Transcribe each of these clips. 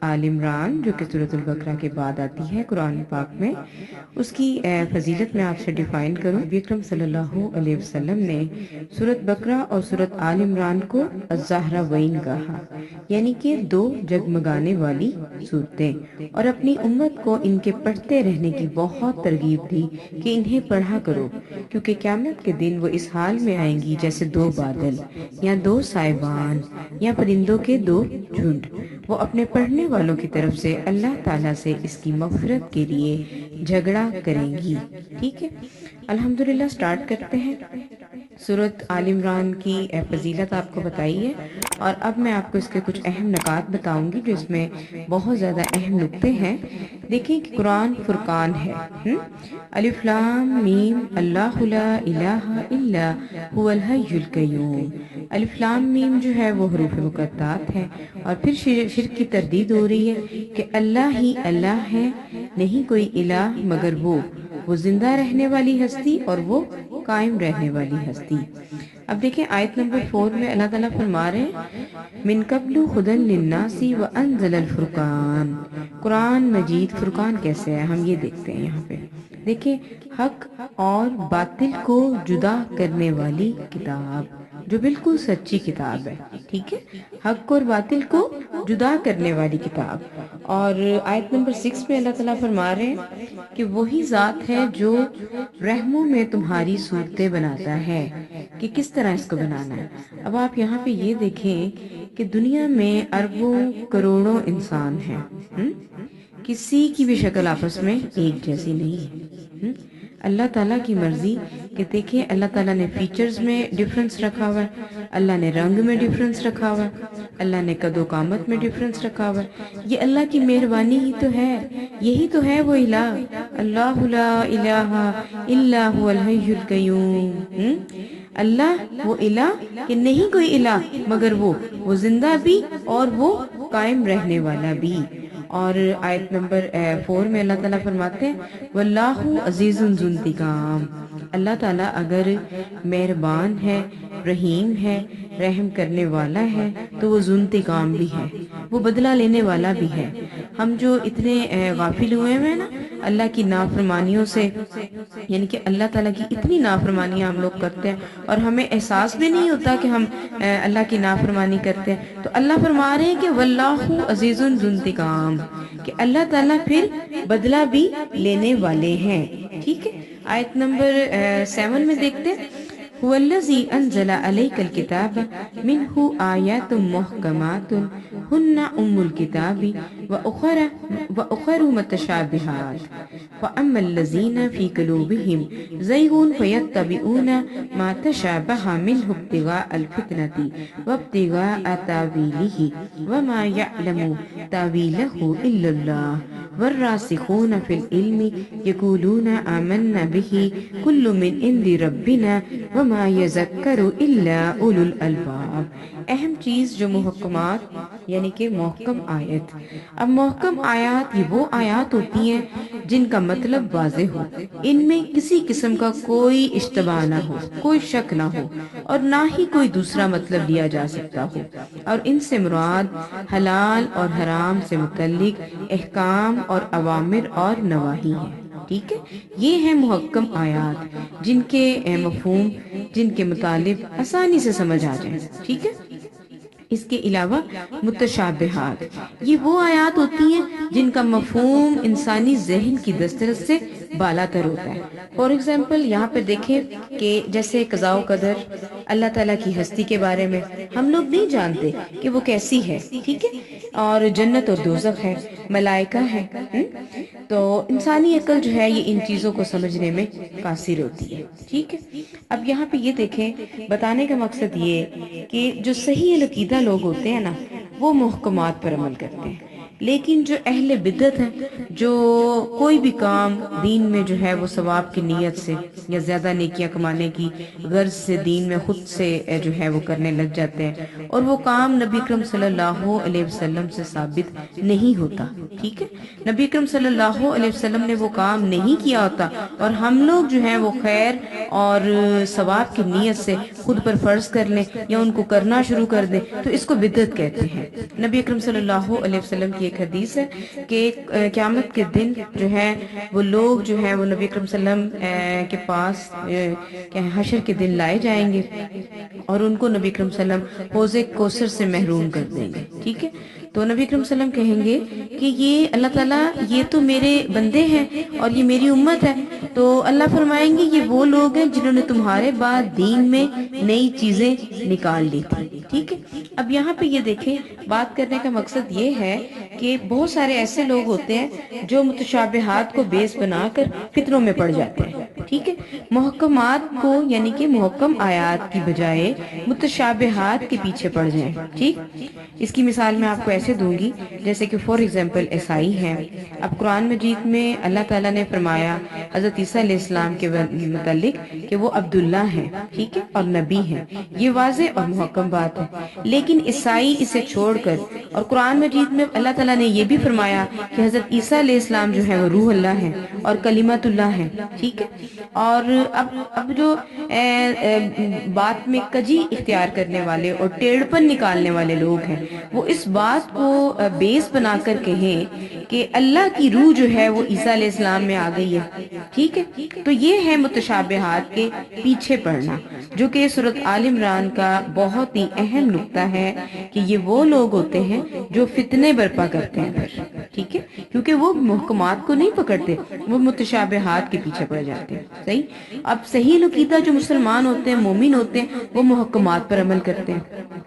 آل عمران جو کہ سورۃ البقرہ کے بعد آتی ہے قرآن پاک میں، اس کی فضیلت میں آپ سے ڈیفائن کروں۔ نبی اکرم صلی اللہ علیہ وسلم نے سورۃ بقرہ اور سورۃ آل عمران کو الزہراوین کہا، یعنی کہ دو جگمگانے والی صورتیں، اور اپنی امت کو ان کے پڑھتے رہنے کی بہت ترغیب دی کہ انہیں پڑھا کرو، کیونکہ قیامت کے دن وہ اس حال میں آئیں گی جیسے دو بادل یا دو سائبان یا پرندوں کے دو جھنڈ۔ وہ اپنے پڑھنے والوں کی طرف سے اللہ تعالیٰ سے اس کی مغفرت کے لیے جھگڑا کریں گی۔ ٹھیک ہے، الحمدللہ سٹارٹ کرتے ہیں۔ سورۃ آل عمران کی فضیلت آپ کو بتائی ہے، اور اب میں آپ کو اس کے کچھ اہم نکات بتاؤں گی جو اس میں بہت زیادہ اہم نکتے ہیں۔ دیکھیں کہ قرآن فرقان ہے۔ الف لام میم اللہ لا الہ الا هو الحی القیوم۔ الف لام میم جو ہے وہ حروف مقطعات ہے، اور پھر شرک کی تردید ہو رہی ہے کہ اللہ ہی اللہ ہے، نہیں کوئی الہ مگر وہ زندہ رہنے والی ہستی اور وہ قائم رہنے والی ہستی۔ اب دیکھیں آیت نمبر 4 میں اللہ تعالیٰ فرما رہے ہیں من قبل ہدی للناس وانزل الفرقان۔ قرآن مجید فرقان کیسے ہے ہم یہ دیکھتے ہیں یہاں پہ۔ دیکھیں حق اور باطل کو جدا کرنے والی کتاب، جو بالکل سچی کتاب ہے۔ ٹھیک ہے، حق اور باطل کو جدا کرنے والی کتاب۔ اور آیت نمبر 6 میں اللہ تعالیٰ فرما رہے ہیں کہ وہی ذات ہے جو رحموں میں تمہاری صورتیں بناتا ہے، کہ کس طرح اس کو بنانا ہے۔ اب آپ یہاں پہ یہ دیکھیں کہ دنیا میں اربوں کروڑوں انسان ہیں، کسی کی بھی شکل آپس میں ایک جیسی نہیں ہے۔ اللہ تعالیٰ کی مرضی کہ دیکھیں اللہ تعالیٰ نے فیچرز میں ڈیفرنس رکھا ہوا ہے، اللہ نے رنگ میں ڈیفرنس رکھا ہوا ہے، اللہ نے قد و قامت میں ڈیفرنس رکھا ہوا ہے۔ یہ اللہ کی مہربانی ہی تو ہے، یہی تو ہے وہ الہ، اللہ لا الہ الا هو الحی القیوم۔ اللہ وہ الہ کہ نہیں کوئی الہ مگر وہ زندہ بھی اور وہ قائم رہنے والا بھی۔ اور آیت نمبر 4 میں اللہ تعالیٰ فرماتے ہیں واللہ عزیز ذو انتقام۔ اللہ تعالیٰ اگر مہربان ہے، رحیم ہے، رحم کرنے والا ہے تو وہ ذو انتقام بھی ہے، وہ بدلہ لینے والا بھی ہے۔ ہم جو اتنے غافل ہوئے ہیں نا اللہ کی نافرمانیوں سے، یعنی کہ اللہ تعالیٰ کی اتنی نافرمانیاں ہم لوگ کرتے ہیں اور ہمیں احساس بھی نہیں ہوتا کہ ہم اللہ کی نافرمانی کرتے ہیں، تو اللہ فرما رہے ہیں کہ واللہ عزیز ذو انتقام، کہ اللہ تعالیٰ پھر بدلہ بھی لینے والے ہیں۔ ٹھیک ہے، آیت نمبر 7 میں دیکھتے ہیں هو الذي أنزل عليك الكتاب منه آيات محكمات هن أم الكتاب وأخر متشابهات فأما الذين في قلوبهم زيغ فيتبعون ما تشابه منه ابتغاء الفتنة وابتغاء تاويله وما يعلم تاويله إلا الله والراسخون في العلم يقولون آمنا به كل من عند ربنا وما يذكر الا اولو الالباب۔ اہم چیز جو محکمات یعنی کہ محکم آیت۔ اب محکم آیات یہ وہ آیات ہوتی ہیں جن کا مطلب واضح ہو، ان میں کسی قسم کا کوئی اشتباہ نہ ہو، کوئی شک نہ ہو، اور نہ ہی کوئی دوسرا مطلب لیا جا سکتا ہو، اور ان سے مراد حلال اور حرام سے متعلق احکام اور اوامر اور نواہی ہیں۔ ٹھیک ہے، یہ ہیں محکم آیات جن کے مفہوم، جن کے مطالب آسانی سے سمجھ آ جائیں۔ ٹھیک ہے، اس کے علاوہ متشابہات یہ وہ آیات ہوتی ہیں جن کا مفہوم انسانی ذہن کی دسترس سے بالا تر ہوتا ہے۔ فار ایگزامپل یہاں پہ دیکھیں کہ جیسے قضاء و قدر، اللہ تعالیٰ کی ہستی کے بارے میں ہم لوگ نہیں جانتے کہ وہ کیسی ہے، ٹھیک ہے، اور جنت اور دوزخ ہے، ملائکہ ہے، تو انسانی عقل جو ہے یہ ان چیزوں کو سمجھنے میں قاصر ہوتی ہے۔ ٹھیک ہے، اب یہاں پہ یہ دیکھیں، بتانے کا مقصد یہ کہ جو صحیح العقیدہ لوگ ہوتے ہیں نا وہ محکمات پر عمل کرتے ہیں، لیکن جو اہل بدعت ہیں، جو کوئی بھی کام دین میں جو ہے وہ ثواب کی نیت سے یا زیادہ نیکیاں کمانے کی غرض سے دین میں خود سے جو ہے وہ کرنے لگ جاتے ہیں، اور وہ کام نبی اکرم صلی اللہ علیہ وسلم سے ثابت نہیں ہوتا۔ ٹھیک ہے، نبی اکرم صلی اللہ علیہ وسلم نے وہ کام نہیں کیا ہوتا، اور ہم لوگ جو ہیں وہ خیر اور ثواب کی نیت سے خود پر فرض کر لیں یا ان کو کرنا شروع کر دیں، تو اس کو بدعت کہتے ہیں۔ نبی اکرم صلی اللہ علیہ وسلم کی ایک حدیث ہے کہ قیامت کے دن جو ہے وہ لوگ جو ہے وہ نبی اکرم صلی اللہ علیہ وسلم کے پاس حشر کے دن لائے جائیں گے اور ان کو نبی اکرم صلی اللہ علیہ وسلم حوض کوثر سے محروم کر دیں گے. ٹھیک ہے, تو نبی اکرم صلی اللہ علیہ وسلم کہیں گے کہ یہ اللہ تعالیٰ یہ تو میرے بندے ہیں اور یہ میری امت ہے. تو اللہ فرمائیں گے یہ وہ لوگ ہیں جنہوں نے تمہارے بعد دین میں نئی چیزیں نکال لی تھی. ٹھیک ہے, اب یہاں پہ یہ دیکھیں بات کرنے کا مقصد یہ ہے کہ بہت سارے ایسے لوگ ہوتے ہیں جو متشابہات کو بیس بنا کر فتنوں میں پڑ جاتے ہیں. ٹھیک ہے, محکمات کو یعنی کہ محکم آیات کی بجائے متشابہات کے پیچھے پڑ جائیں. ٹھیک, اس کی مثال میں آپ کو ایسے دوں گی جیسے کہ فور ایگزامپل عیسائی ہیں. اب قرآن مجید میں اللہ تعالیٰ نے فرمایا حضرت عیسیٰ علیہ السلام کے متعلق کہ وہ عبداللہ ہیں. ٹھیک ہے, اور نبی ہیں. یہ واضح اور محکم بات ہے. لیکن عیسائی اسے چھوڑ کر اور قرآن مجید میں اللہ تعالیٰ نے یہ بھی فرمایا کہ حضرت عیسیٰ علیہ السلام جو ہے وہ روح اللہ ہیں اور کلمت اللہ ہیں. ٹھیک ہے, اور اب جو بات میں کجی اختیار کرنے والے اور ٹیڑھپن نکالنے والے لوگ ہیں وہ اس بات کو بیس بنا کر کہیں کہ اللہ کی روح جو ہے وہ عیسیٰ علیہ السلام میں آ گئی ہے. ٹھیک ہے, تو یہ ہے متشابہات کے پیچھے پڑنا, جو کہ سورۃ آل عمران کا بہت ہی اہم نقطہ ہے کہ یہ وہ لوگ ہوتے ہیں جو فتنے برپا کرتے ہیں پھر. ٹھیک ہے, کیونکہ وہ محکمات کو نہیں پکڑتے, وہ متشابہات کے پیچھے پڑ جاتے ہیں. صحیح, اب صحیح عقیدہ جو مسلمان ہوتے ہیں مومن ہوتے ہیں وہ محکمات پر عمل کرتے ہیں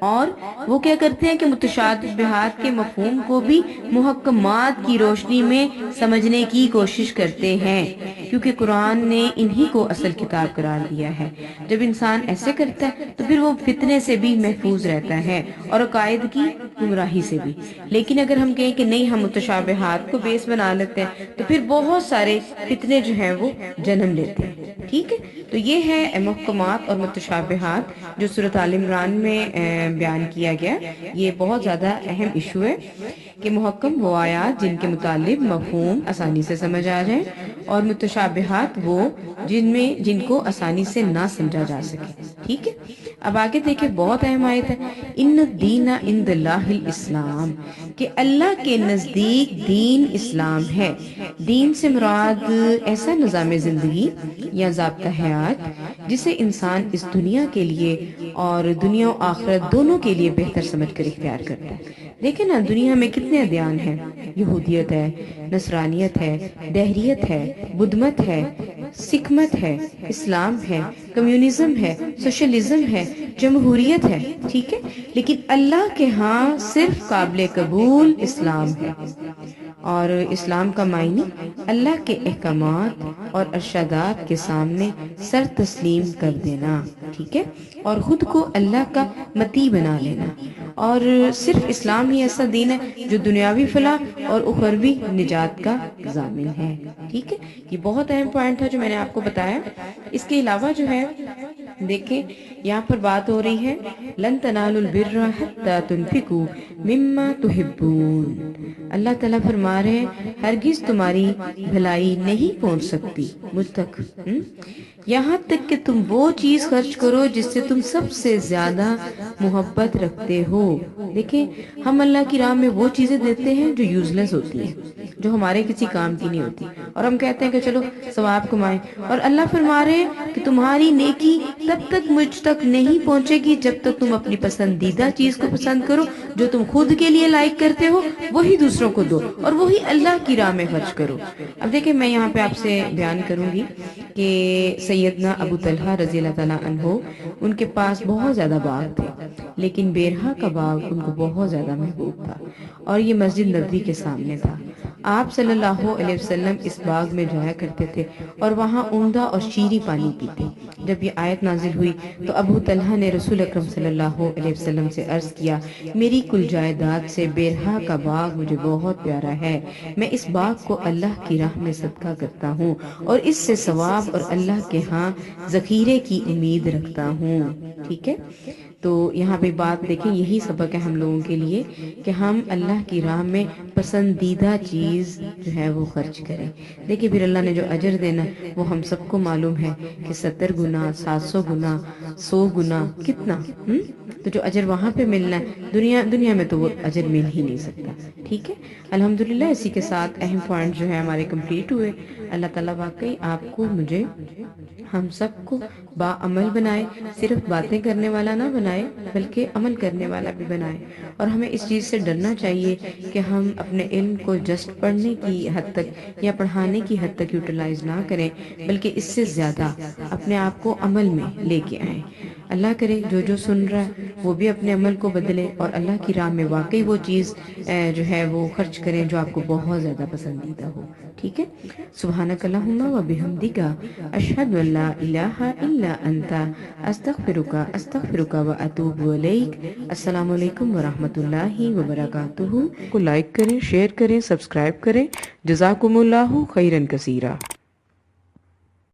اور وہ کیا کرتے ہیں کہ متشابہات کے مفہوم کو بھی محکمات کی روشنی میں سمجھنے کی کوشش کرتے ہیں, کیونکہ قرآن نے انہی کو اصل کتاب قرار دیا ہے. جب انسان ایسے کرتا ہے تو پھر وہ فتنے سے بھی محفوظ رہتا ہے اور عقائد کی گمراہی سے بھی. لیکن اگر ہم کہیں کہ نہیں ہم متشابہات کو بیس بنا لیتے ہیں تو پھر بہت سارے فتنے جو ہیں وہ جنم لیتے ہیں. ٹھیک ہے, تو یہ ہے محکمات اور متشابہات جو سورۃ آل عمران میں بیان کیا گیا. یہ بہت زیادہ اہم ایشو ہے کہ محکم وہ آیات جن کے متعلق مفہوم آسانی سے سمجھ آ جائیں اور متشابہات وہ جن کو آسانی سے نہ سمجھا جا سکے. ٹھیک ہے, اب آگے دیکھیں بہت اہم آیت ہے ان الدین عند اللہ الاسلام, کہ اللہ کے نزدیک دین اسلام ہے. دین سے مراد ایسا نظام زندگی یا ضابطہ حیات جسے انسان اس دنیا کے لیے اور دنیا و آخرت دونوں کے لیے بہتر سمجھ کر اختیار کرتا ہے. دیکھیں نا دنیا میں کتنے ادیان ہیں, یہودیت ہے, نصرانیت ہے, دہریت ہے, بدھ مت ہے, سکھ مت ہے, اسلام ہے, کمیونزم ہے, سوشلزم ہے, جمہوریت ہے. ٹھیک ہے, لیکن اللہ کے ہاں صرف قابل قبول اسلام ہے. اور اسلام کا معنی اللہ کے احکامات اور ارشادات کے سامنے سر تسلیم کر دینا. ٹھیک ہے, اور خود کو اللہ کا مطیع بنا لینا. اور صرف اسلام ہی ایسا دین ہے جو دنیاوی فلاح اور اخروی نجات کا ضامن ہے. ٹھیک ہے, یہ بہت اہم پوائنٹ تھا جو میں نے آپ کو بتایا. اس کے علاوہ جو ہے دیکھیں یہاں پر بات ہو رہی ہے لن تنالوا البر حتى تنفقوا مما تحبون. اللہ تعالیٰ فرما رہے ہیں ہرگز تمہاری بھلائی نہیں پہنچ سکتی مجھ تک یہاں تک کہ تم وہ چیز خرچ کرو جس سے تم سب سے زیادہ محبت رکھتے ہو. دیکھیں ہم اللہ کی راہ میں وہ چیزیں دیتے ہیں جو یوز لیس ہوتی ہیں, جو ہمارے کسی کام کی نہیں ہوتی, اور ہم کہتے ہیں کہ چلو ثواب کمائیں. اور اللہ فرما رہے ہیں کہ تمہاری نیکی تب تک مجھ تک نہیں پہنچے گی جب تک تم اپنی پسندیدہ چیز کو پسند کرو, جو تم خود کے لیے لائک کرتے ہو وہی دوسروں کو دو اور وہی اللہ کی راہ میں خرچ کرو. اب دیکھیں میں یہاں پہ آپ سے بیان کروں گی کہ سیدنا ابو طلحہ رضی اللہ تعالیٰ عنہ ان کے پاس بہت زیادہ باغ تھے, لیکن بیرہا کا باغ ان کو بہت زیادہ محبوب تھا اور یہ مسجد نبوی کے سامنے تھا. آپ صلی اللہ علیہ وسلم اس باغ میں جایا کرتے تھے اور وہاں عمدہ اور شیریں پانی پیتے. جب یہ آیت نازل ہوئی تو ابو طلحہ نے رسول اکرم صلی اللہ علیہ وسلم سے عرض کیا میری کل جائیداد سے بیرہا کا باغ مجھے بہت پیارا ہے, میں اس باغ کو اللہ کی راہ میں صدقہ کرتا ہوں اور اس سے ثواب اور اللہ کے ہاں ذخیرے کی امید رکھتا ہوں. ٹھیک ہے, تو یہاں پہ بات دیکھیں، یہی سبق ہے ہم لوگوں کے لیے کہ ہم اللہ کی راہ میں پسندیدہ چیز جو ہے وہ خرچ کریں۔ دیکھیں پھر اللہ نے جو اجر دینا وہ ہم سب کو معلوم ہے کہ 70 گنا، 700 گنا، 100 گنا، کتنا تو جو اجر وہاں پہ ملنا ہے دنیا میں تو وہ اجر مل ہی نہیں سکتا۔ ٹھیک ہے، الحمدللہ اسی کے ساتھ اہم پوائنٹ جو ہے ہمارے کمپلیٹ ہوئے۔ اللہ تعالیٰ واقعی آپ کو، مجھے، ہم سب کو باعمل بنائے، صرف باتیں کرنے والا نہ بنائے بلکہ عمل کرنے والا بھی بنائے۔ اور ہمیں اس چیز سے ڈرنا چاہیے کہ ہم اپنے علم کو جسٹ پڑھنے کی حد تک یا پڑھانے کی حد تک یوٹیلائز نہ کریں، بلکہ اس سے زیادہ اپنے آپ کو عمل میں لے کے آئیں۔ اللہ کرے جو سن رہا ہے وہ بھی اپنے عمل کو بدلے اور اللہ کی راہ میں واقعی وہ چیز جو ہے وہ خرچ کریں جو آپ کو بہت زیادہ پسندیدہ ہو۔ ٹھیک ہے، سبحانک اللہم و بحمدک، اشہد ان لا الہ الا انت، استغفرک و اتوب الیک۔ السلام علیکم ورحمۃ اللہ وبرکاتہ۔ کو لائک کریں، شیئر کریں، سبسکرائب کریں۔ جزاکم اللہ خیرا کثیرا۔